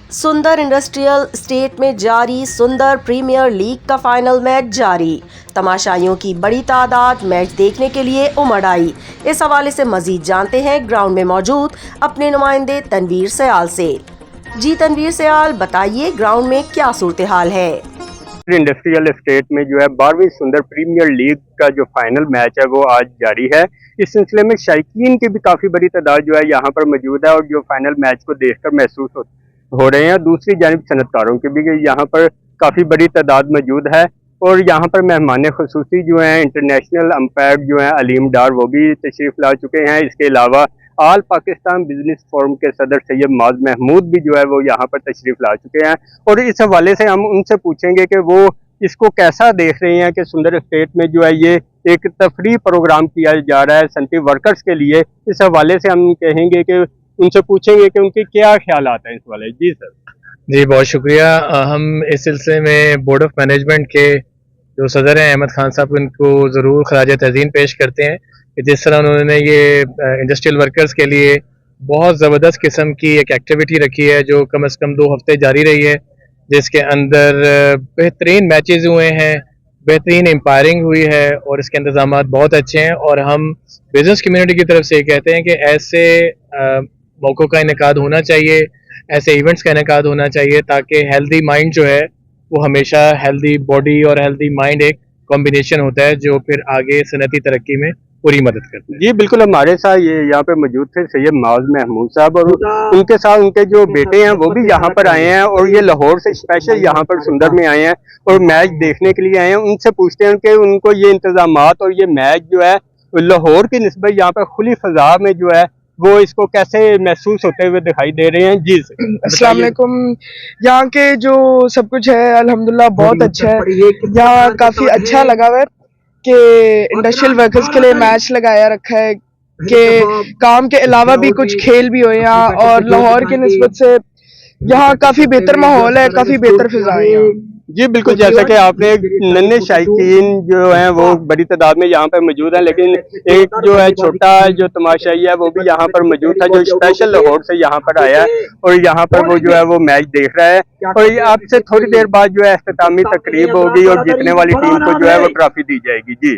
सुंदर industrial state में जारी सुंदर प्रीमियर लीग का फाइनल मैच जारी। तमाशाइयों की बड़ी तादाद मैच देखने के लिए उमड़ आई। इस हवाले से मजीद जानते हैं ग्राउंड में मौजूद अपने नुमाइंदे तनवीर सयाल से। जी तनवीर सयाल, बताइए ग्राउंड में क्या सूरत हाल है। इंडस्ट्रियल एस्टेट में जो है 12वीं सुंदर प्रीमियर लीग का जो फाइनल मैच है वो आज जारी है। इस सिलसिले में शायकीन की भी काफ़ी बड़ी तादाद जो है यहाँ पर मौजूद है और जो फाइनल मैच को देखकर महसूस हो रहे हैं। दूसरी जानिब सनतकारों की भी यहाँ पर काफ़ी बड़ी तादाद मौजूद है और यहाँ पर मेहमान खुसूसी जो हैं इंटरनेशनल अंपायर जो हैं अलीम डार वो भी तशरीफ़ ला चुके हैं। इसके अलावा आल पाकिस्तान बिजनेस फोरम के सदर सैयद माज महमूद भी जो है वो यहाँ पर तशरीफ ला चुके हैं और इस हवाले से हम उनसे पूछेंगे कि वो इसको कैसा देख रहे हैं कि सुंदर स्टेट में जो है ये एक तफरी प्रोग्राम किया जा रहा है सनती वर्कर्स के लिए। इस हवाले से हम कहेंगे कि उनसे पूछेंगे कि उनके क्या ख्याल आता है इस वाले। जी सर। जी बहुत शुक्रिया। हम इस सिलसिले में बोर्ड ऑफ मैनेजमेंट के जो सदर हैं अहमद खान साहब, उनको ज़रूर खराज तज़ीम पेश करते हैं कि जिस तरह उन्होंने ये इंडस्ट्रियल वर्कर्स के लिए बहुत ज़बरदस्त किस्म की एक एक्टिविटी रखी है जो कम से कम 2 हफ्ते जारी रही है, जिसके अंदर बेहतरीन मैचेस हुए हैं, बेहतरीन एम्पायरिंग हुई है और इसके इंतजाम बहुत अच्छे हैं। और हम बिजनेस कम्युनिटी की तरफ से ये कहते हैं कि ऐसे मौक़ों का इनेकाद होना चाहिए, ऐसे इवेंट्स का इनेकाद होना चाहिए ताकि हेल्दी माइंड जो है वो हमेशा हेल्दी बॉडी और हेल्दी माइंड एक कॉम्बिनेशन होता है जो फिर आगे सनती तरक्की में पूरी मदद करता है। जी बिल्कुल, हमारे साथ ये यहाँ पे मौजूद थे सैयद माज महमूद साहब और उनके साथ उनके जो बेटे हैं वो भी यहाँ पर आए हैं और ये लाहौर से स्पेशल यहाँ पर सुंदर में आए हैं और मैच देखने के लिए आए हैं। उनसे पूछते हैं कि उनको ये इंतजामात और ये मैच जो है लाहौर की निस्बत यहाँ पर खुली फजा में जो है वो इसको कैसे महसूस होते हुए दिखाई दे रहे हैं। जी अस्सलाम वालेकुम। यहाँ के जो सब कुछ है अल्हम्दुलिल्लाह बहुत अच्छा है। यहाँ काफी अच्छा लगा हुआ है कि इंडस्ट्रियल वर्कर्स के लिए मैच लगाया रखा है कि काम के अलावा भी कुछ खेल भी हो यहाँ, और लाहौर की निस्बत से यहाँ काफी बेहतर माहौल है, काफी बेहतर फिजा है यहाँ। जी बिल्कुल, जैसा कि आपने नन्हे शायकीन जो हैं वो बड़ी तादाद में यहाँ पर मौजूद हैं, लेकिन एक जो है छोटा जो तमाशाई है वो भी यहाँ पर मौजूद था जो स्पेशल लाहौर से यहाँ पर आया है और यहाँ पर वो जो है वो मैच देख रहा है। और आपसे थोड़ी देर बाद जो है इख्तितामी तकरीब होगी और जीतने वाली टीम को जो है वो ट्रॉफी दी जाएगी। जी।